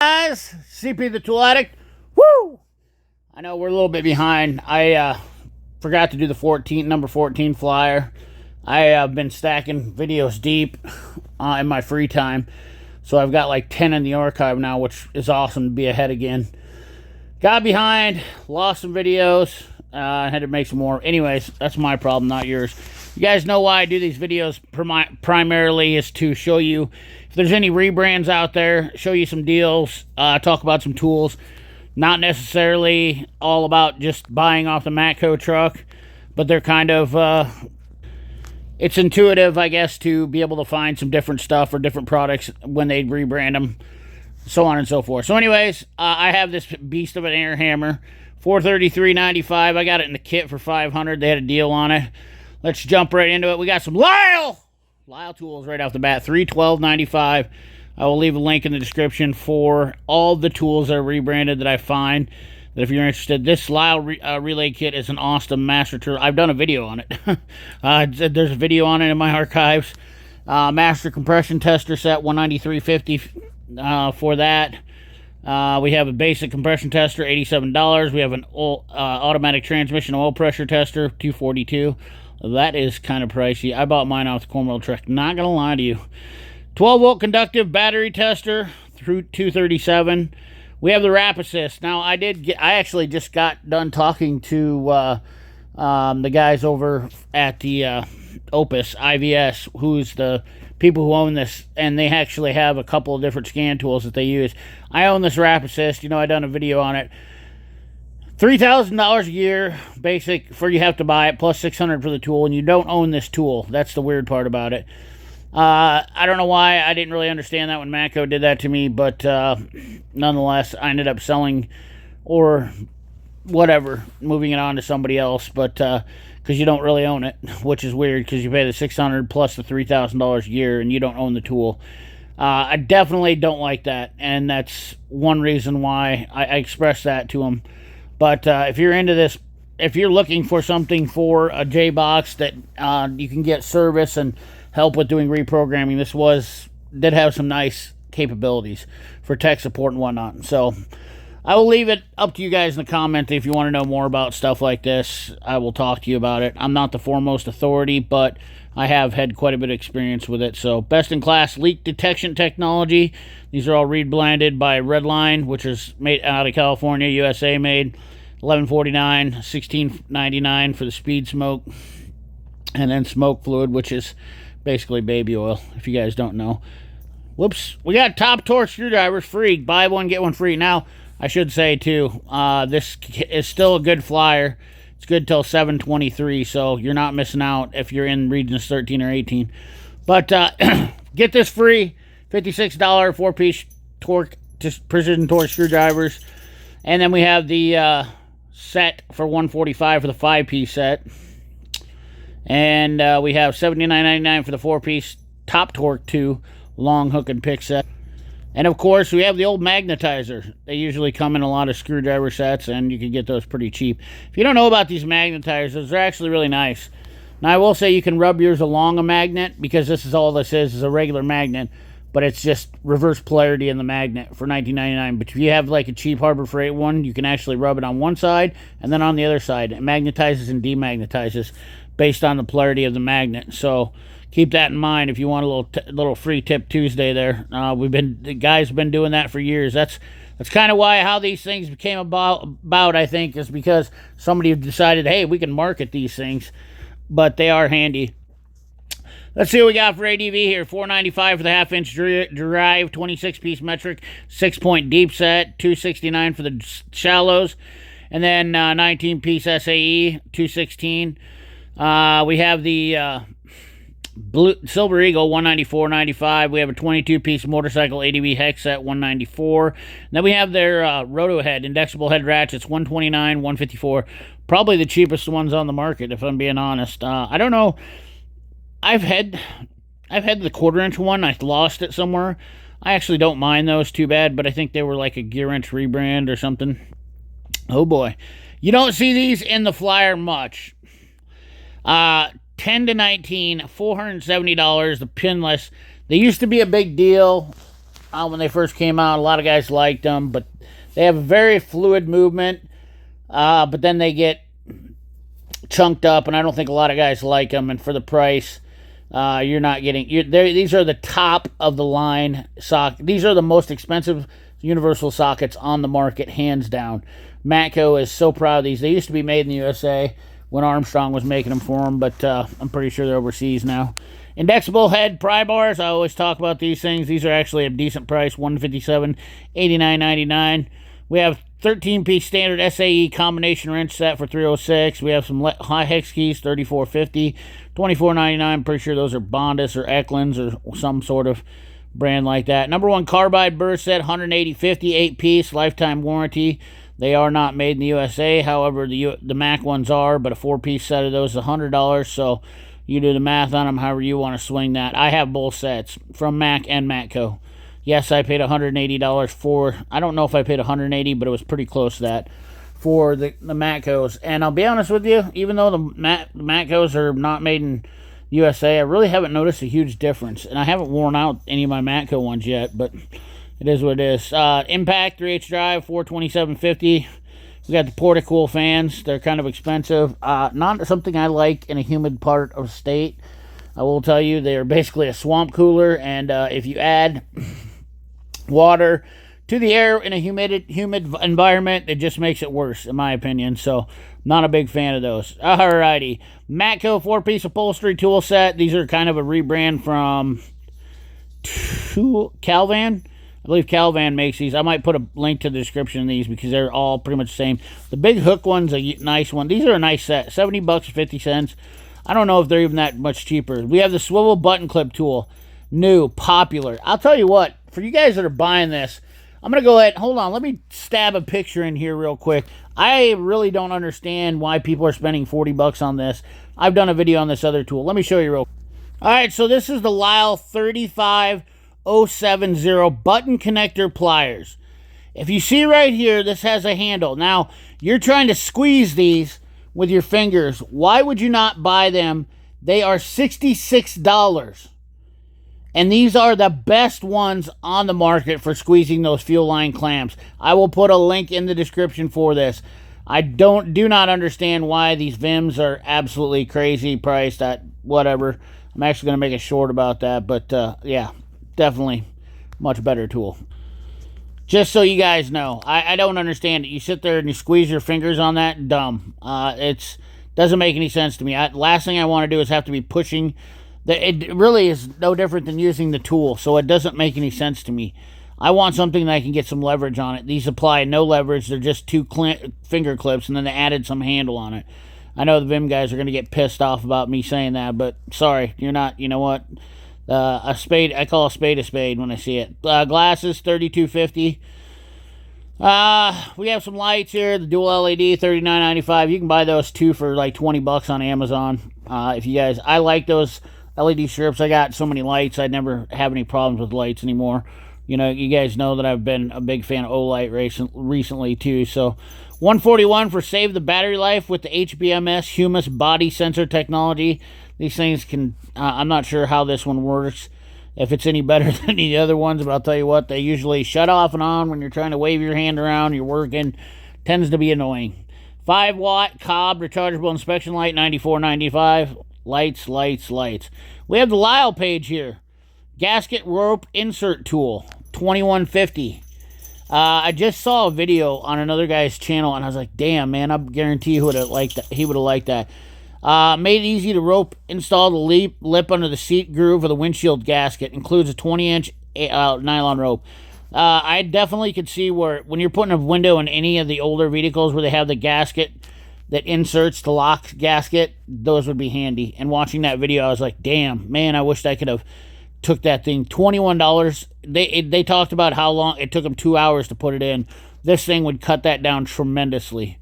Guys, CP the Tool Addict. Woo! I know we're a little bit behind. I forgot to do the number 14 flyer. I have been stacking videos deep in my free time. So I've got like 10 in the archive now, which is awesome to be ahead again. Got behind, lost some videos. I had to make some more. Anyways, that's my problem, not yours. You guys know why I do these videos primarily is to show you if there's any rebrands out there, show you some deals, talk about some tools. Not necessarily all about just buying off the Matco truck, but they're kind of, it's intuitive, I guess, to be able to find some different stuff or different products when they rebrand them, so on and so forth. So anyways, I have this beast of an air hammer, $433.95. I got it in the kit for $500. They had a deal on it. Let's jump right into it. We got some Lisle tools right off the bat, $312.95. I will leave a link in the description for all the tools that are rebranded that I find. That if you're interested, this Lisle relay kit is an awesome master tool. I've done a video on it. There's a video on it in my archives. Master compression tester set, $193.50 for that. We have a basic compression tester, $87. We have an automatic transmission oil pressure tester, $242. That is kind of pricey. I bought mine off the Cornwall truck. Not gonna lie to you. 12-volt conductive battery tester through $237. We have the Wrap Assist. Now I actually just got done talking to the guys over at the Opus IVS, who's the people who own this, and they actually have a couple of different scan tools that they use. I own this Wrap Assist. You know, I done a video on it. $3,000 a year, basic, for you have to buy it, plus $600 for the tool, and you don't own this tool. That's the weird part about it. I don't know why. I didn't really understand that when Matco did that to me, but nonetheless, I ended up selling or whatever, moving it on to somebody else, but because you don't really own it, which is weird because you pay the $600 plus the $3,000 a year, and you don't own the tool. I definitely don't like that, and that's one reason why I expressed that to them. But if you're into this, if you're looking for something for a J-Box that you can get service and help with doing reprogramming, this did have some nice capabilities for tech support and whatnot. So I will leave it up to you guys in the comments if you want to know more about stuff like this. I will talk to you about it. I'm not the foremost authority, but I have had quite a bit of experience with it. So best in class leak detection technology. These are all reblended by Redline, which is made out of California, USA made. $11.49, $16.99 for the speed smoke, and then smoke fluid, which is basically baby oil, if you guys don't know. Whoops. We got top torque screwdrivers free. Buy one, get one free. Now, I should say, too, this is still a good flyer. It's good till 7/23, so you're not missing out if you're in regions 13 or 18. But get this free, $56 4-piece torque, just precision torque screwdrivers. And then we have the set for $145 for the 5-piece set. And we have $79.99 for the 4-piece top torque 2 long hook and pick set. And of course, we have the old magnetizer. They usually come in a lot of screwdriver sets, and you can get those pretty cheap. If you don't know about these magnetizers, they're actually really nice. Now, I will say you can rub yours along a magnet, because this is all this is a regular magnet, but it's just reverse polarity in the magnet for $19.99. But if you have like a cheap Harbor Freight one, you can actually rub it on one side and then on the other side. It magnetizes and demagnetizes based on the polarity of the magnet. So keep that in mind if you want a little free tip Tuesday there. The guys have been doing that for years. That's kind of how these things became about, I think, is because somebody decided, hey, we can market these things, but they are handy. Let's see what we got for ADV here. $495 for the half-inch drive, 26-piece metric, 6-point deep set, $269 for the shallows, and then 19-piece SAE, $216. We have the Silver Eagle, $194.95. We have a 22-piece motorcycle ADV hex set, $194. And then we have their roto head, indexable head ratchets, $129, $154. Probably the cheapest ones on the market, if I'm being honest. I don't know. I've had the 1/4-inch one. I lost it somewhere. I actually don't mind those too bad, but I think they were like a gear inch rebrand or something. Oh boy. You don't see these in the flyer much. 10 to 19, $470, the Pinless. They used to be a big deal. when they first came out. A lot of guys liked them, but they have a very fluid movement. But then they get chunked up, and I don't think a lot of guys like them. And for the price, you're not getting. These are the top of the line socket. These are the most expensive universal sockets on the market, hands down. Matco is so proud of these. They used to be made in the USA when Armstrong was making them for them, but I'm pretty sure they're overseas now. Indexable head pry bars. I always talk about these things. These are actually a decent price, $157, $89.99. We have 13-piece standard SAE combination wrench set for $306. We have some high hex keys, $34.50, $24.99. Pretty sure those are Bondus or Eklunds or some sort of brand like that. Number one Carbide burr set, $180.50, 8-piece, lifetime warranty. They are not made in the USA. However, the Mac ones are, but a 4-piece set of those is $100. So you do the math on them however you want to swing that. I have both sets from Mac and Matco. Yes, I paid $180 for, I don't know if I paid $180, but it was pretty close to that for the Matcos. And I'll be honest with you, even though the Matcos are not made in USA, I really haven't noticed a huge difference. And I haven't worn out any of my Matco ones yet, but it is what it is. Impact 3/8 drive, $427.50. We got the Portacool fans. They're kind of expensive. Not something I like in a humid part of the state. I will tell you, they're basically a swamp cooler, and if you add water to the air in a humid environment, it just makes it worse, in my opinion. So, not a big fan of those. Alrighty. Matco 4-piece upholstery tool set. These are kind of a rebrand from Calvan. I believe Calvan makes these. I might put a link to the description of these because they're all pretty much the same. The big hook one's a nice one. These are a nice set. $70 50 cents. I don't know if they're even that much cheaper. We have the swivel button clip tool. New, popular. I'll tell you what, for you guys that are buying this, I'm going to go ahead. Hold on. Let me stab a picture in here real quick. I really don't understand why people are spending $40 on this. I've done a video on this other tool. Let me show you real quick. All right, so this is the Lisle 35070 button connector pliers. If you see right here, this has a handle. Now, you're trying to squeeze these with your fingers. Why would you not buy them? They are $66. And these are the best ones on the market for squeezing those fuel line clamps. I will put a link in the description for this. I do not understand why these Vims are absolutely crazy priced at whatever. I'm actually going to make a short about that, but yeah, definitely much better tool. Just so you guys know, I don't understand it. You sit there and you squeeze your fingers on that, dumb. It doesn't make any sense to me. Last thing I want to do is have to be pushing. It really is no different than using the tool, so it doesn't make any sense to me. I want something that I can get some leverage on it. These apply no leverage. They're just two finger clips, and then they added some handle on it. I know the Vim guys are going to get pissed off about me saying that, but sorry, you're not. You know what? A spade, I call a spade when I see it. Glasses, $32.50. We have some lights here. The dual LED, $39.95. You can buy those two for like $20 on Amazon. If you guys, I like those LED strips. I got so many lights, I never have any problems with lights anymore. You know, you guys know that I've been a big fan of Olight recently too. So, $141 for save the battery life with the HBMS humus body sensor technology. These things can, I'm not sure how this one works, if it's any better than the other ones, but I'll tell you what, they usually shut off and on when you're trying to wave your hand around, you're working. Tends to be annoying. 5-watt Cobb rechargeable inspection light, $94.95. Lights, lights, lights. We have the Lisle page here. Gasket rope insert tool, $21.50. I just saw a video on another guy's channel, and I was like, damn, man, I guarantee he would have liked that. Made it easy to rope install the lip under the seat groove of the windshield gasket. Includes a 20-inch nylon rope. I definitely could see where, when you're putting a window in any of the older vehicles where they have the gasket that inserts the lock gasket, those would be handy. And watching that video, I was like, damn, man, I wished I could have took that thing. $21. They talked about how long it took them 2 hours to put it in. This thing would cut that down tremendously.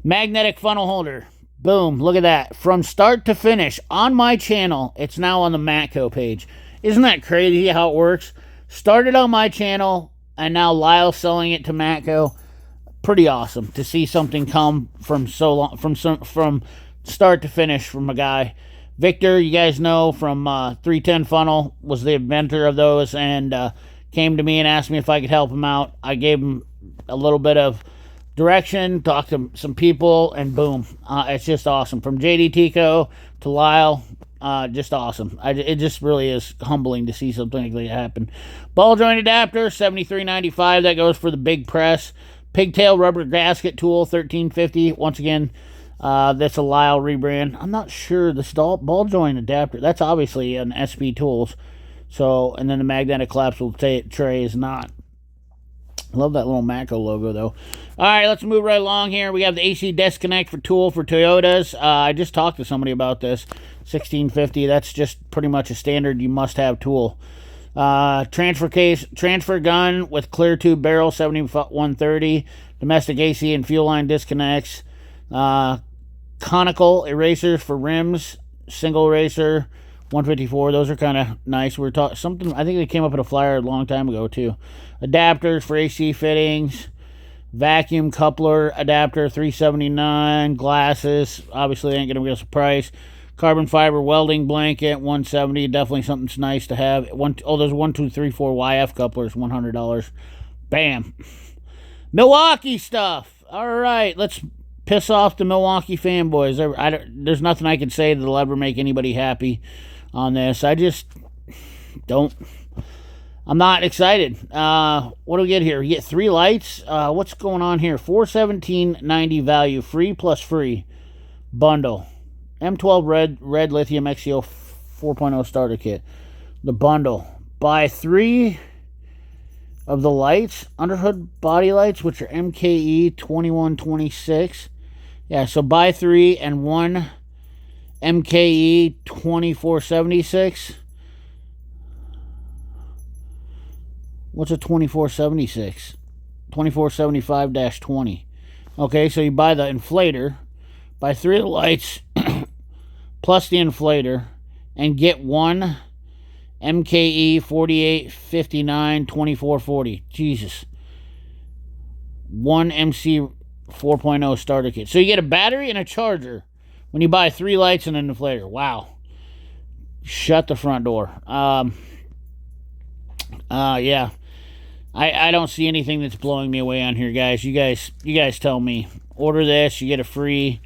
Magnetic funnel holder. Boom, look at that. From start to finish on my channel, it's now on the Matco page. Isn't that crazy how it works? Started on my channel, and now Lisle selling it to Matco. Pretty awesome to see something come from so long, from start to finish from a guy. Victor, you guys know from 310 Funnel, was the inventor of those, and came to me and asked me if I could help him out. I gave him a little bit of direction, talked to some people, and boom. It's just awesome. From JD Tico to Lisle, just awesome. It just really is humbling to see something like that happen. Ball joint adapter, $73.95. That goes for the big press. Pigtail rubber gasket tool, $13.50. Once again, that's a Lisle rebrand. I'm not sure. This ball joint adapter, that's obviously an SP Tools. So, and then the magnetic collapsible tray is not. Love that little Matco logo, though. All right, let's move right along here. We have the AC disconnect for tool for Toyotas. I just talked to somebody about this. $16.50. That's just pretty much a standard you must-have tool. Transfer gun with clear tube barrel, $71.30. Domestic AC and fuel line disconnects. Conical erasers for rims, single eraser, $154. Those are kind of nice. We're talking something. I think they came up at a flyer a long time ago too. Adapters for AC fittings. Vacuum coupler adapter, $379. Glasses, obviously ain't gonna give us a price. Carbon fiber welding blanket, $170. Definitely something that's nice to have. There's 1, 2, 3, 4 YF couplers, $100. Bam. Milwaukee stuff. All right, let's piss off the Milwaukee fanboys. There's nothing I can say that'll ever make anybody happy on this. I just don't. I'm not excited. What do we get here? We get 3 lights. What's going on here? $417.90 value, free plus free bundle. M12 red lithium XCO 4.0 starter kit. The bundle. Buy 3 of the lights, underhood body lights, which are MKE 2126. Yeah, so buy 3 and 1 MKE 2476. What's a 2476? 2475-20. Okay, so you buy the inflator, buy 3 of the lights plus the inflator, and get 1 MKE 4859 2440. Jesus. 1 MC 4.0 starter kit. So you get a battery and a charger when you buy 3 lights and an inflator. Wow. Shut the front door. Yeah. I don't see anything that's blowing me away on here, guys. You guys tell me. Order this, you get a free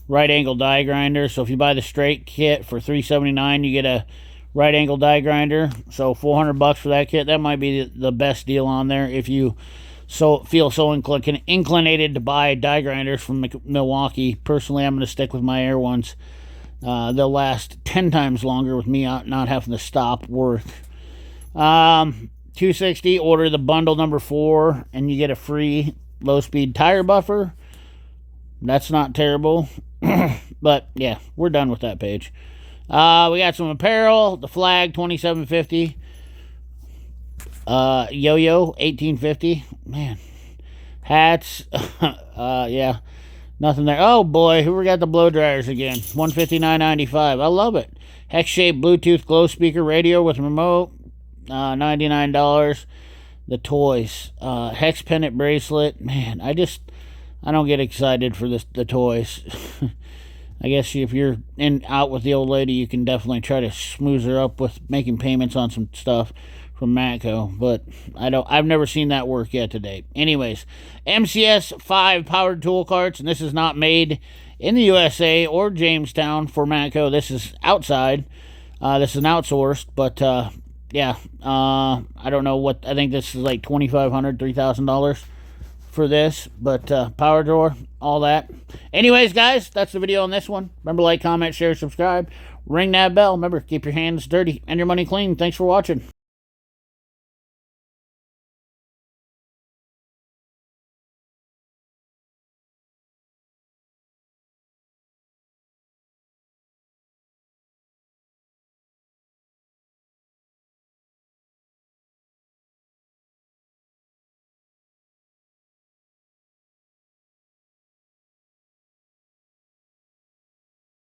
right angle die grinder. So if you buy the straight kit for $379, you get a right angle die grinder. So $400 for that kit. That might be the best deal on there if you feel so inclinated to buy die grinders from Milwaukee. Personally, I'm going to stick with my Air ones. They'll last 10 times longer with me not having to stop work. $260. Order the bundle number 4, and you get a free low-speed tire buffer. That's not terrible. But, yeah, we're done with that page. We got some apparel. The flag, $27.50. Yo-yo, $18.50. Man. Hats. Yeah. Nothing there. Oh, boy. Who got the blow dryers again? $159.95. I love it. Hex-shaped Bluetooth glow speaker radio with remote. $99. The toys. Hex pendant bracelet. Man, I don't get excited for the toys. I guess if you're out with the old lady, you can definitely try to smooth her up with making payments on some stuff from Matco, but I've never seen that work yet to date. Anyways, MCS 5 powered tool carts, and this is not made in the USA or Jamestown for Matco. This is outside. This is an outsourced, but yeah, I don't know what. I think this is like $2,500, $3,000 for this, but power drawer, all that. Anyways, guys, that's the video on this one. Remember, like, comment, share, subscribe, ring that bell. Remember, keep your hands dirty and your money clean. Thanks for watching.